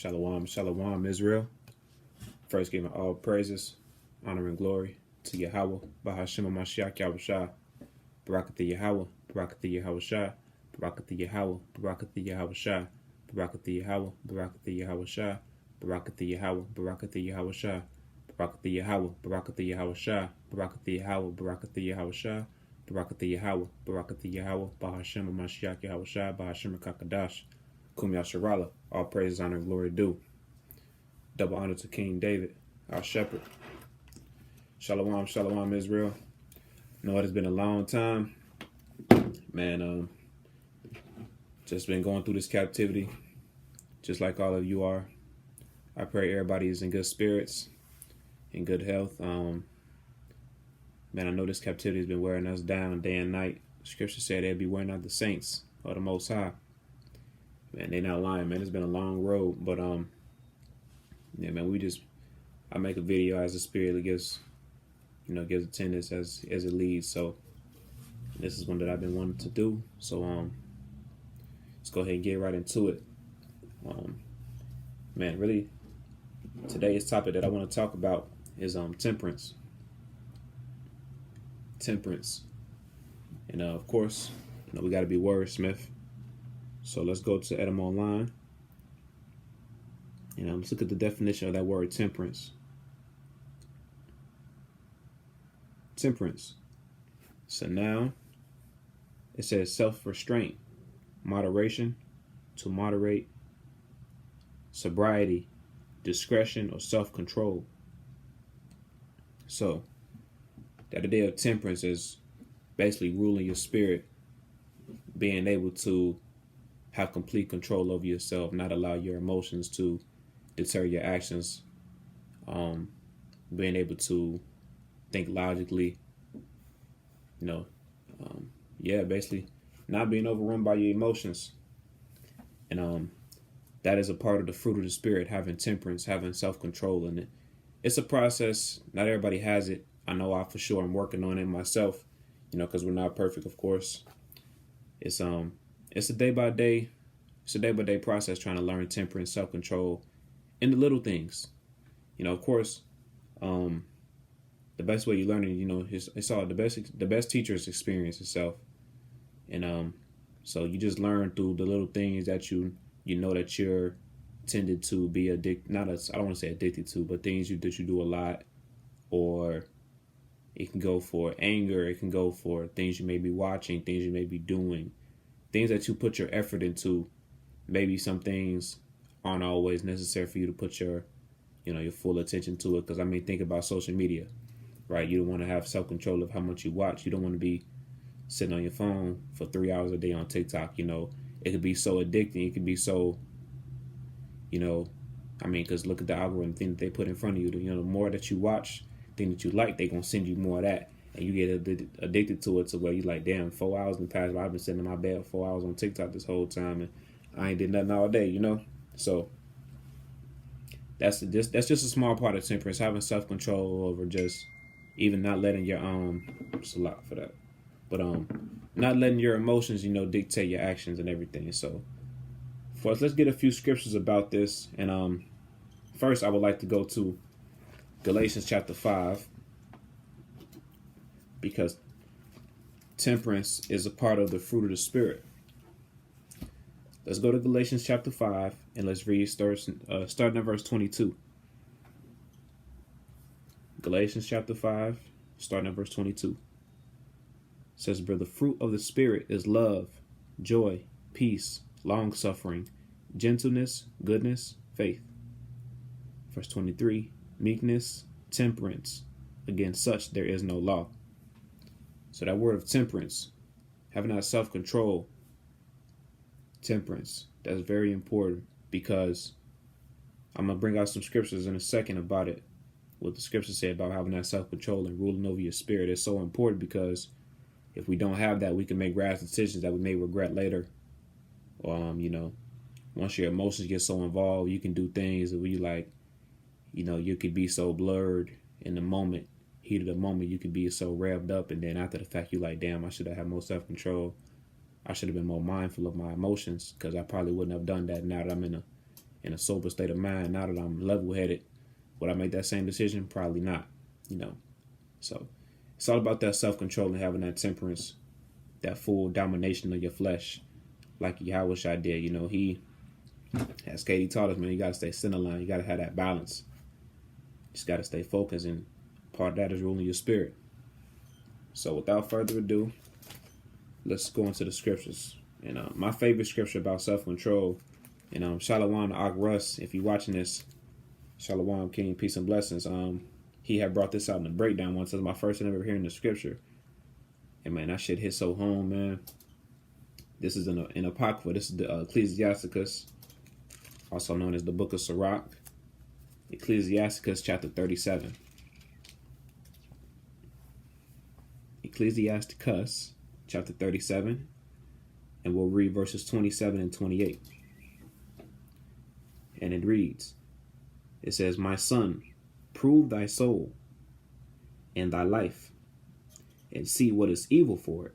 Shalom, shalom, Israel. First, giving all praises, honor, and glory to Yahweh, Bahashim Mashiach Yahushua, Barakatha Yahweh, Barakatha Yahushua, Barakatha Yahweh, Barakatha Yahushua, Barakatha Yahweh, Barakatha Yahushua, Barakatha Yahweh, Barakatha Yahushua, Barakatha Yahweh, Barakatha Yahushua, Barakatha Yahweh, Barakatha Yahushua, Barakatha Yahweh, Barakatha Yahweh, Bahashim Mashiach Yahushua, Bahashim Kakadash, Kum Yasharala, all praises, honor, and glory due. Double honor to King David, our shepherd. Shalom, shalom, Israel. I know it has been a long time. Man, just been going through this captivity, just like all of you are. I pray everybody is in good spirits, in good health. Man, I know this captivity has been wearing us down day and night. Scripture said they'd be wearing out the saints of the Most High. Man, they not lying, man. It's been a long road, but yeah, man. I make a video as the Spirit gives attendance as it leads. So this is one that I've been wanting to do. So let's go ahead and get right into it. Man, really, today's topic that I want to talk about is temperance. Temperance, and of course, we got to be wordsmith. So let's go to Edom Online. Let's look at the definition of that word temperance. Temperance. So now it says self-restraint, moderation, to moderate, sobriety, discretion, or self-control. So that idea of temperance is basically ruling your spirit, being able to have complete control over yourself, not allow your emotions to deter your actions, being able to think logically, basically not being overrun by your emotions. And that is a part of the fruit of the Spirit, having temperance, having self-control. And it's a process. Not everybody has it. I know I for sure I'm working on it myself, because we're not perfect, of course. It's a day-by-day process trying to learn temperance, self-control in the little things. Of course, the best way you learn it, it's all the best teacher's experience itself. And so you just learn through the little things that you know that you're tended to be addicted, I don't want to say addicted to, but things that you do a lot. Or it can go for anger, it can go for things you may be watching, things you may be doing, things that you put your effort into. Maybe some things aren't always necessary for you to put your full attention to it. Because think about social media, right? You don't want to have self-control of how much you watch. You don't want to be sitting on your phone for 3 hours a day on TikTok. It could be so addicting. It could be so, because look at the algorithm thing that they put in front of you. The more that you watch, thing that you like, they're going to send you more of that. And you get addicted to it to where you're like, damn, 4 hours in the past. I've been sitting in my bed 4 hours on TikTok this whole time, and I ain't did nothing all day, So that's just a small part of temperance, having self-control over just even not letting your it's a lot for that, but not letting your emotions dictate your actions and everything. So first, let's get a few scriptures about this. And first, I would like to go to Galatians chapter 5, because temperance is a part of the fruit of the Spirit. Let's go to Galatians chapter 5 and let's read starting at verse 22. Galatians chapter 5, starting at verse 22. It says, "But the fruit of the Spirit is love, joy, peace, long-suffering, gentleness, goodness, faith." Verse 23, "Meekness, temperance. Against such there is no law." So that word of temperance, having that self-control, temperance, that's very important, because I'm going to bring out some scriptures in a second about it. What the scriptures say about having that self-control and ruling over your spirit is so important, because if we don't have that, we can make rash decisions that we may regret later. Or, once your emotions get so involved, you can do things where you could be so blurred in the moment, heat of the moment, you could be so revved up, and then after the fact, you're like, damn, I should have had more self-control. I should have been more mindful of my emotions, because I probably wouldn't have done that now that I'm in in a sober state of mind. Now that I'm level headed, would I make that same decision? Probably not. So it's all about that self control and having that temperance, that full domination of your flesh, like Yahweh Shai did. He, as Katie taught us, man, you gotta stay center line. You gotta have that balance. You just gotta stay focused, and part of that is ruling your spirit. So without further ado, let's go into the scriptures. And my favorite scripture about self-control, and Shalom to Ak Russ, if you're watching this, Shalom, King, peace and blessings. He had brought this out in the breakdown once. It was my first time ever hearing the scripture. And man, that shit hit so home, man. This is in Apocrypha. This is the Ecclesiasticus, also known as the Book of Sirach. Ecclesiasticus chapter 37. Ecclesiasticus chapter 37. And we'll read verses 27 and 28. And it reads, it says, "My son, prove thy soul and thy life, and see what is evil for it,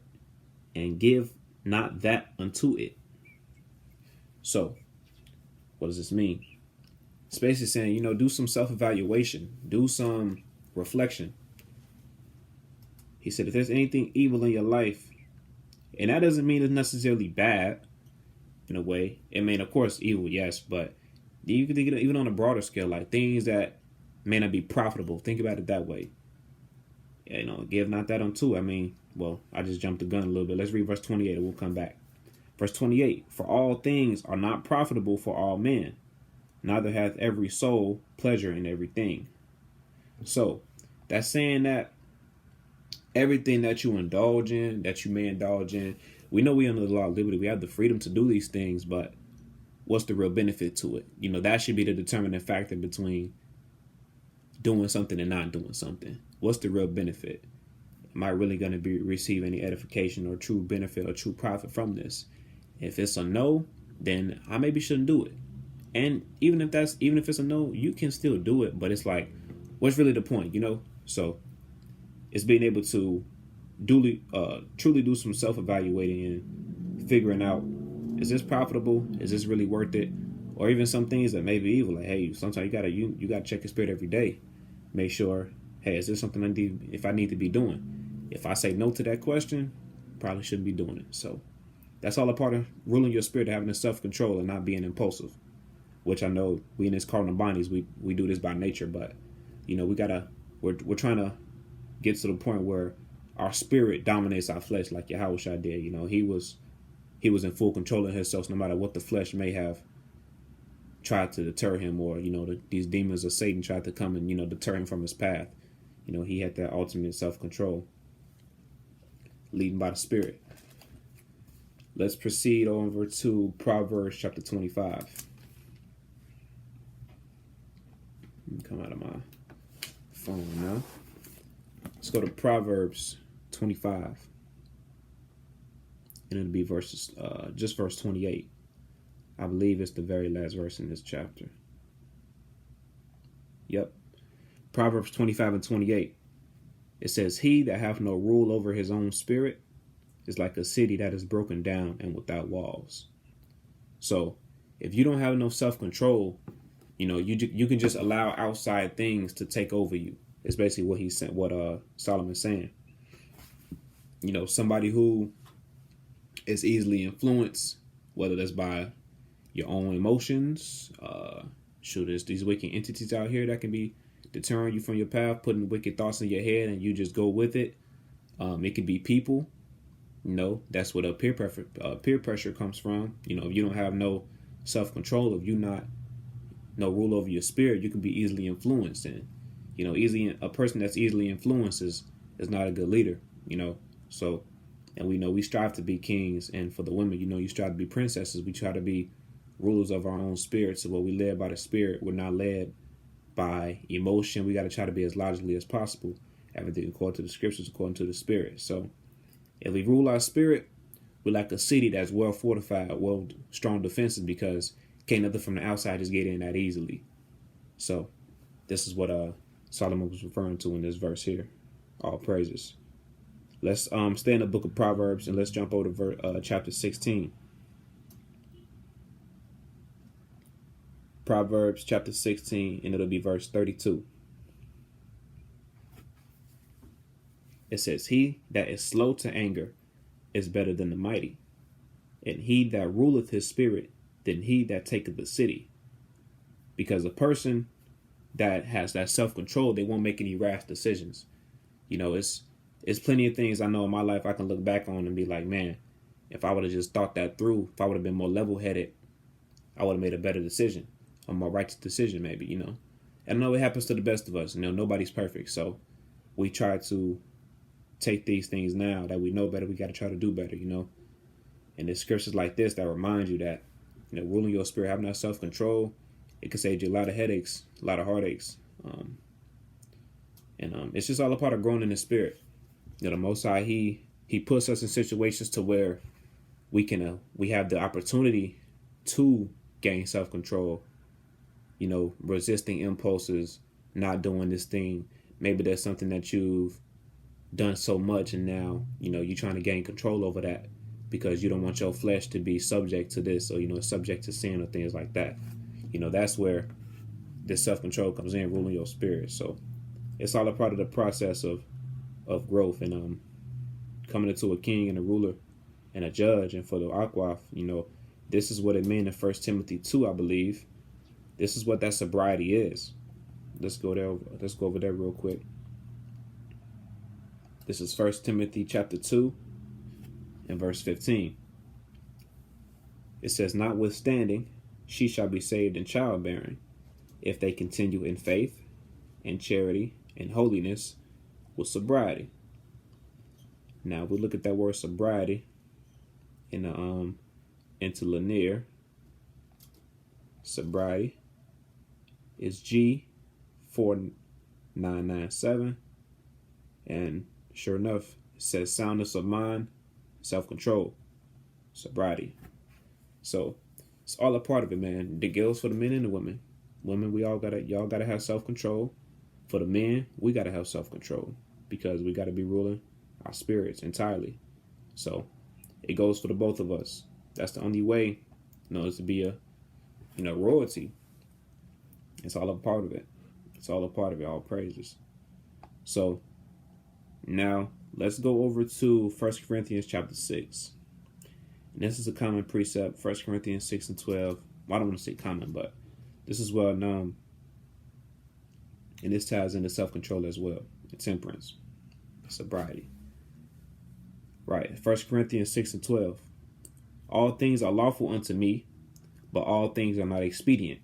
and give not that unto it." So, what does this mean? It's basically saying, do some self-evaluation, do some reflection. He said, if there's anything evil in your life, and that doesn't mean it's necessarily bad, in a way. It mean, of course, evil, yes, but you can think of it even on a broader scale, like things that may not be profitable. Think about it that way. Give not that unto. I just jumped the gun a little bit. Let's read verse 28 and we'll come back. Verse 28, "For all things are not profitable for all men, neither hath every soul pleasure in everything." So that's saying that everything that you indulge in, that you may indulge in, we know we under the law of liberty. We have the freedom to do these things, but what's the real benefit to it? That should be the determining factor between doing something and not doing something. What's the real benefit? Am I really going to receive any edification or true benefit or true profit from this? If it's a no, then I maybe shouldn't do it. And even if it's a no, you can still do it. But it's like, what's really the point? So it's being able to truly do some self-evaluating and figuring out, is this profitable? Is this really worth it? Or even some things that may be evil. Like, hey, sometimes you gotta check your spirit every day. Make sure, hey, is this something I need to be doing? If I say no to that question, probably shouldn't be doing it. So that's all a part of ruling your spirit, having the self-control and not being impulsive. Which I know we in this carnal bodies, we do this by nature, but we're trying to get to the point where our spirit dominates our flesh, like Yahweh Shai did. He was in full control of himself, no matter what the flesh may have tried to deter him, or these demons of Satan tried to come and deter him from his path. He had that ultimate self-control, leading by the Spirit. Let's proceed over to Proverbs chapter 25. Let me come out of my phone now. Let's go to Proverbs 25. And it'll be just verse 28. I believe it's the very last verse in this chapter. Yep. Proverbs 25 and 28. It says, "He that hath no rule over his own spirit is like a city that is broken down and without walls." So if you don't have no self-control, you can just allow outside things to take over you. It's basically what Solomon's saying. Somebody who is easily influenced, whether that's by your own emotions, there's these wicked entities out here that can be deterring you from your path, putting wicked thoughts in your head, and you just go with it. It could be people. That's what peer pressure comes from. If you don't have no self-control, if you not no rule over your spirit, you can be easily influenced. And a person that's easily influenced is not a good leader. So, and we strive to be kings, and for the women, you strive to be princesses. We try to be rulers of our own spirit. So when we led by the Spirit, we're not led by emotion. We got to try to be as logically as possible. Everything according to the scriptures, according to the Spirit. So if we rule our spirit, we're like a city that's well fortified, well strong defenses, because can't nothing from the outside just get in that easily. So this is what Solomon was referring to in this verse here. All praises. Let's stay in the book of Proverbs, and let's jump over to chapter 16. Proverbs chapter 16, and it'll be verse 32. It says, he that is slow to anger is better than the mighty, and he that ruleth his spirit than he that taketh the city. Because a person that has that self-control, they won't make any rash decisions. You know, it's plenty of things I know in my life I can look back on and be like, man, if I would have just thought that through, if I would have been more level-headed, I would have made a better decision, a more righteous decision maybe, you know. And I know it happens to the best of us. You know, nobody's perfect. So we try to take these things now that we know better. We got to try to do better, you know. And there's scriptures like this that remind you that, you know, ruling your spirit, having that self-control, it can save you a lot of headaches, a lot of heartaches. It's just all a part of growing in the spirit. You know, the Most High, he puts us in situations to where we have the opportunity to gain self-control, you know, resisting impulses, not doing this thing. Maybe there's something that you've done so much and now, you know, you're trying to gain control over that because you don't want your flesh to be subject to this or, you know, subject to sin or things like that. You know, that's where this self-control comes in, ruling your spirit. So it's all a part of the process of growth and coming into a king and a ruler and a judge. And for the Akwaf, you know, this is what it meant in 1 Timothy 2, I believe. This is what that sobriety is. Let's go over there real quick. This is 1 Timothy chapter 2 and verse 15. It says, notwithstanding, she shall be saved in childbearing, if they continue in faith, in charity, in holiness, with sobriety. Now we look at that word sobriety in the interlinear. Sobriety is G4997, and sure enough, it says soundness of mind, self-control, sobriety. So it's all a part of it, man. The goes for the men and the women. Women, y'all gotta have self-control. For the men, we gotta have self-control because we gotta be ruling our spirits entirely. So it goes for the both of us. That's the only way, you know, is to be a, you know, royalty. It's all a part of it. It's all a part of it. All praises. So now let's go over to 1 Corinthians chapter 6. And this is a common precept, 1 Corinthians 6 and 12. Well, I don't want to say common, but this is well known. And this ties into self-control as well. Temperance. Sobriety. Right. 1 Corinthians 6 and 12. All things are lawful unto me, but all things are not expedient.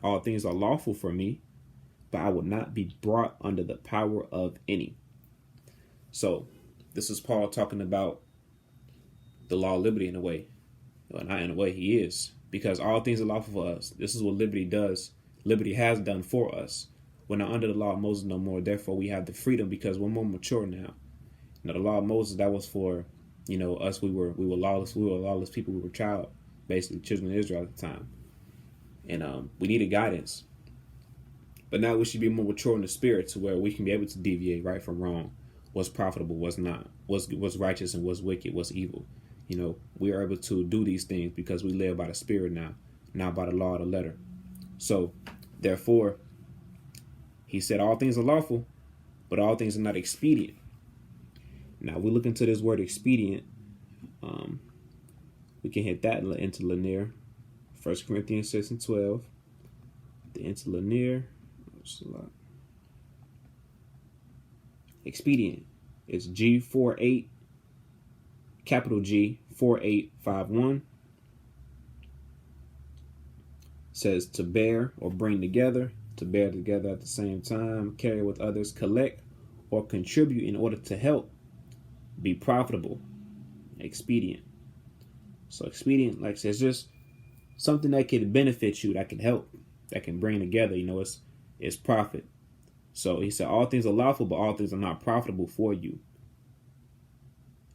All things are lawful for me, but I will not be brought under the power of any. So this is Paul talking about the law of liberty in a way. Well, not in a way, he is. Because all things are lawful for us. This is what liberty does. Liberty has done for us. We're not under the law of Moses no more. Therefore, we have the freedom because we're more mature now. You know, the law of Moses, that was for, you know, us. We were lawless. We were lawless people. We were basically children of Israel at the time. And we needed guidance. But now we should be more mature in the spirit to where we can be able to deviate right from wrong. What's profitable, what's not. What's righteous and what's wicked, what's evil. You know, we are able to do these things because we live by the spirit now, not by the law of the letter. So, therefore, he said all things are lawful, but all things are not expedient. Now, we look into this word expedient. We can hit that interlinear. 1 Corinthians 6 and 12. The interlinear. Expedient. It's G48, capital G 4851. Says to bear or bring together, to bear together at the same time, carry with others, collect or contribute in order to help, be profitable, expedient. So expedient, like I said, it's just something that can benefit you, that can help, that can bring together, you know, it's profit. So he said all things are lawful, but all things are not profitable for you.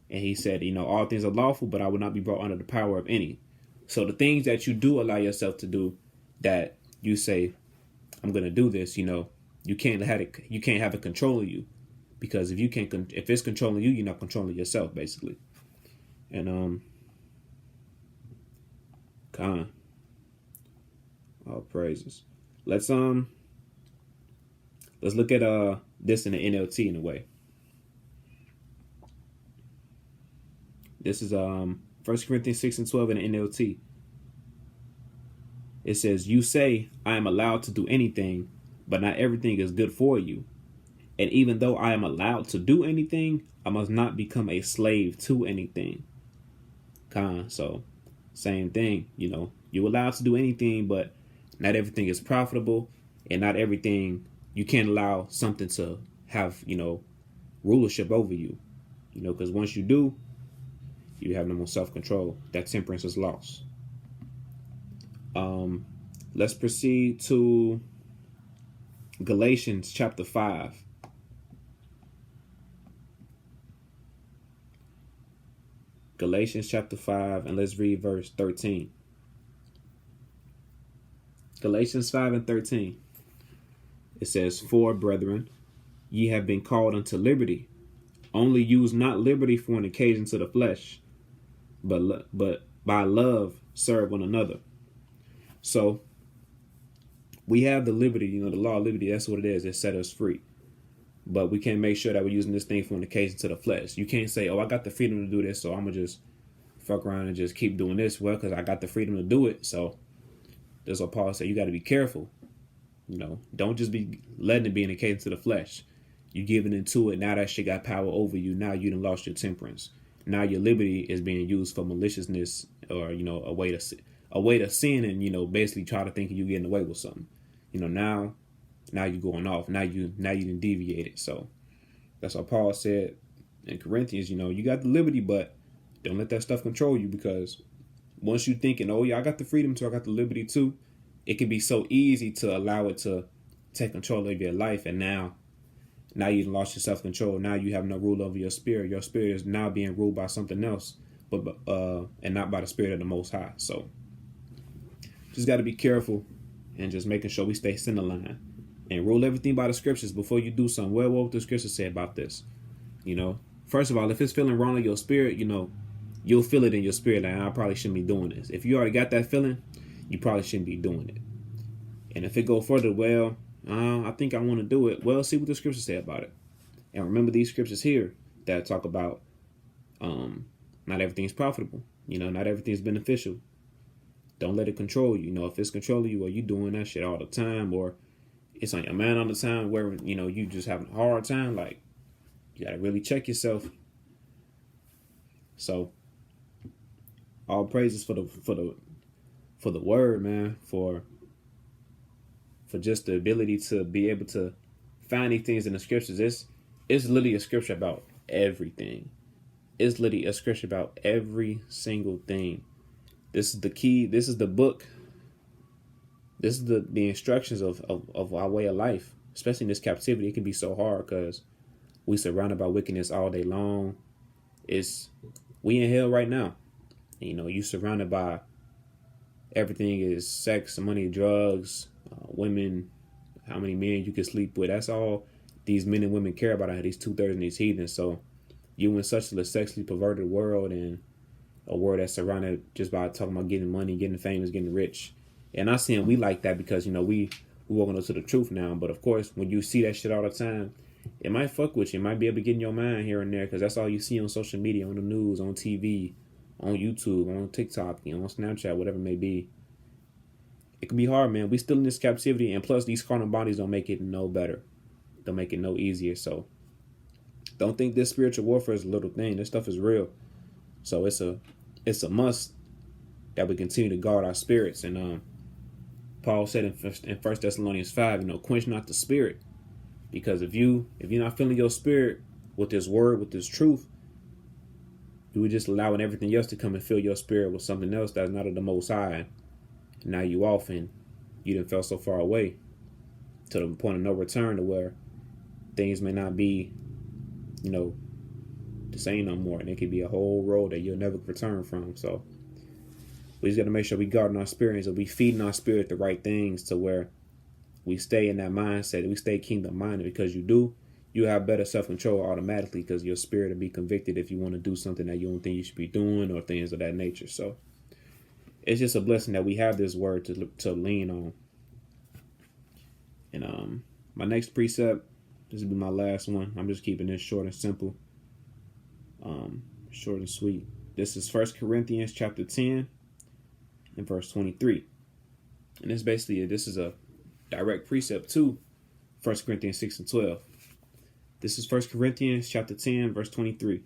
And he said, you know, all things are lawful, but I will not be brought under the power of any. So the things that you do allow yourself to do, that you say, I'm going to do this, you know, you can't have it control you, because if it's controlling you, you're not controlling yourself, basically. And All praises. Let's look at this in the NLT in a way. This is 1 Corinthians 6:12 in the NLT. It says, "You say, I am allowed to do anything, but not everything is good for you. And even though I am allowed to do anything, I must not become a slave to anything." So, same thing, you're allowed to do anything, but not everything is profitable, and not everything, you can't allow something to have, rulership over you, because once you do, you have no more self-control. That temperance is lost. Let's proceed to Galatians chapter 5. Galatians chapter 5, and let's read verse 13. Galatians 5 and 13. It says, "For, brethren, ye have been called unto liberty. Only use not liberty for an occasion to the flesh, but by love serve one another." So, we have the liberty, the law of liberty. That's what it is. It set us free. But we can't make sure that we're using this thing for an occasion to the flesh. You can't say, "Oh, I got the freedom to do this, so I'm going to just fuck around and just keep doing this." Well, because I got the freedom to do it. So that's what Paul said. You got to be careful. Don't just be letting it be an occasion to the flesh. You giving into it. Now that shit got power over you. Now you done lost your temperance. Now your liberty is being used for maliciousness, or, a way to sin, and, basically try to think you getting away with something. Now you're going off. Now you didn't deviate it. So that's what Paul said in Corinthians. You got the liberty, but don't let that stuff control you, because once you thinking, "Oh yeah, I got the freedom too, I got the liberty too," it can be so easy to allow it to take control of your life. And now you've lost your self-control. Now you have no rule over your spirit. Your spirit is now being ruled by something else, and not by the Spirit of the Most High. So just got to be careful and just making sure we stay center line and rule everything by the scriptures before you do something. Well, what would the scriptures say about this? First of all, if it's feeling wrong in your spirit, you'll feel it in your spirit. Like, I probably shouldn't be doing this. If you already got that feeling, you probably shouldn't be doing it. And if it go further, well, I think I want to do it. Well, see what the scriptures say about it. And remember these scriptures here that talk about not everything's profitable. Not everything's beneficial. Don't let it control you. If it's controlling you, or you doing that shit all the time, or it's on your mind all the time, where, you just having a hard time, like, you got to really check yourself. So, all praises for the word, man, for just the ability to be able to find these things in the scriptures. It's literally a scripture about everything. It's literally a scripture about every single thing. This is the key. This is the book. This is the instructions of our way of life, especially in this captivity. It can be so hard because we surrounded by wickedness all day long. We in hell right now. You surrounded by everything is sex, money, drugs, women, how many men you can sleep with. That's all these men and women care about out here, these 2/3 of these heathens. So you in such a sexually perverted world, and a world that's surrounded just by talking about getting money, getting famous, getting rich. And I'm saying we like that because, we walking up to the truth now. But of course, when you see that shit all the time, it might fuck with you. It might be able to get in your mind here and there, because that's all you see on social media, on the news, on TV, on YouTube, on TikTok, on Snapchat, whatever it may be. It can be hard, man. We still in this captivity, and plus these carnal bodies don't make it no better. Don't make it no easier. So don't think this spiritual warfare is a little thing. This stuff is real. So it's a must that we continue to guard our spirits. And Paul said in 1 Thessalonians 5, quench not the spirit. Because if you're not filling your spirit with this word, with this truth, you were just allowing everything else to come and fill your spirit with something else that's not of the Most High. And now you off, and you didn't fell so far away to the point of no return, to where things may not be, the same no more. And it could be a whole road that you'll never return from. So we just got to make sure we guarding our spirits, and we feeding our spirit the right things, to where we stay in that mindset, we stay kingdom minded, because you have better self-control automatically, because your spirit will be convicted if you want to do something that you don't think you should be doing, or things of that nature. So it's just a blessing that we have this word to lean on. And my next precept, this will be my last one. I'm just keeping this short and simple, short and sweet. This is 1 Corinthians chapter 10 and verse 23. And this is a direct precept to 1 Corinthians 6 and 12. This is 1 Corinthians chapter 10, verse 23.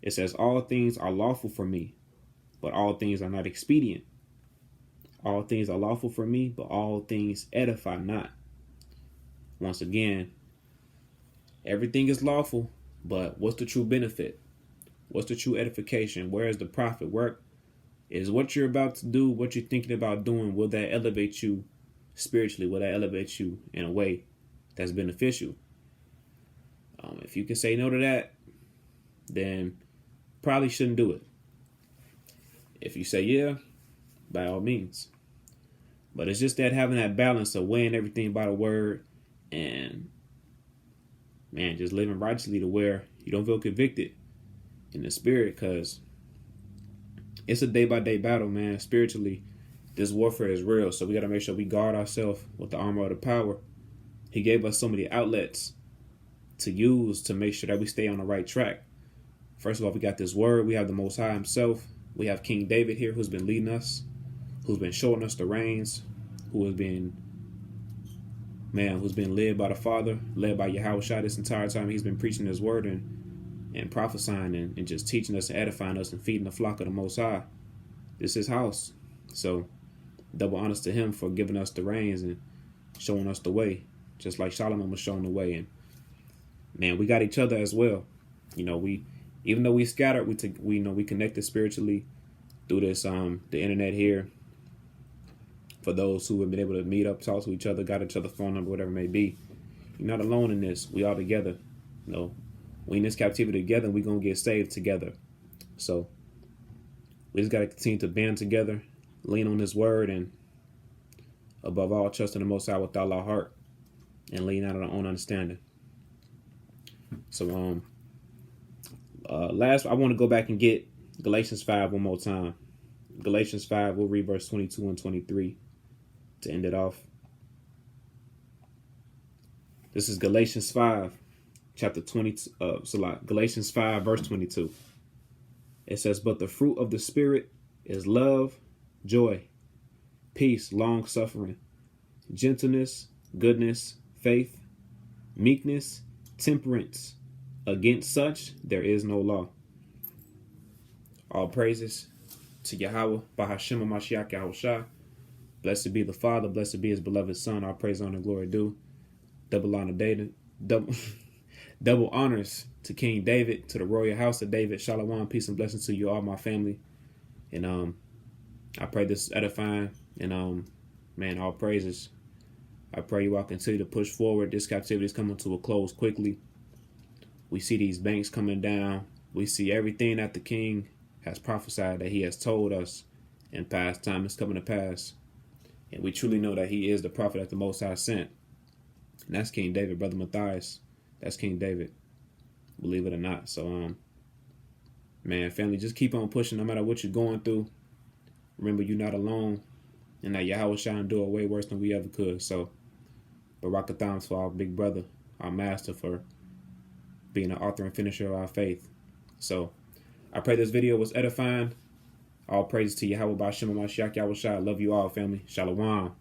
It says, all things are lawful for me, but all things are not expedient. All things are lawful for me, but all things edify not. Once again, everything is lawful, but what's the true benefit? What's the true edification? Where is the profit? Where is what you're about to do, what you're thinking about doing, will that elevate you spiritually? Will that elevate you in a way that's beneficial? If you can say no to that, then probably shouldn't do it. If you say yeah, by all means. But it's just that having that balance of weighing everything by the word and, man, just living righteously to where you don't feel convicted in the spirit, because it's a day-by-day battle, man. Spiritually, this warfare is real, so we got to make sure we guard ourselves with the armor of the power. He gave us so many outlets to use to make sure that we stay on the right track. First of all, we got this word. We have the Most High himself. We have King David here, who's been leading us, who's been showing us the reins, who's been led by the Father, led by Yahushua this entire time. He's been preaching his word and prophesying and just teaching us and edifying us and feeding the flock of the Most High. This is his house. So double honors to him for giving us the reins and showing us the way, just like Solomon was showing the way. And man, we got each other as well. Even though we scattered, we connected spiritually through this the internet here. For those who have been able to meet up, talk to each other, got each other phone number, whatever it may be. You're not alone in this. We all together. We in this captivity together, and we're gonna get saved together. So we just gotta continue to band together, lean on this word, and above all, trust in the Most High with all our heart, and lean out on our own understanding. So last, I want to go back and get Galatians 5 one more time. Galatians 5, we'll read verse 22 and 23 to end it off. This is Galatians 5, chapter 20. Galatians 5, verse 22. It says, but the fruit of the Spirit is love, joy, peace, long suffering, gentleness, goodness, faith, meekness, temperance. Against such there is no law. All praises to Yahweh, Bahashim Mashiach Yahushua. Blessed be the Father, blessed be his beloved Son. All praise, honor, and glory due. Double honors to King David, to the royal house of David. Shalom, peace and blessings to you all, my family. And I pray this is edifying. And man, all praises. I pray you all continue to push forward. This captivity is coming to a close quickly. We see these banks coming down. We see everything that the King has prophesied, that he has told us in past time is coming to pass. And we truly know that he is the prophet that the Most High sent. And that's King David, Brother Matthias. That's King David, believe it or not. So, man, family, just keep on pushing no matter what you're going through. Remember, you're not alone. And that Yahweh shall endure way worse than we ever could. So, Barakathams for our big brother, our master, for being the author and finisher of our faith. So, I pray this video was edifying. All praises to Yahweh Ba'Shem Mashiach Yahushua. I love you all, family. Shalom.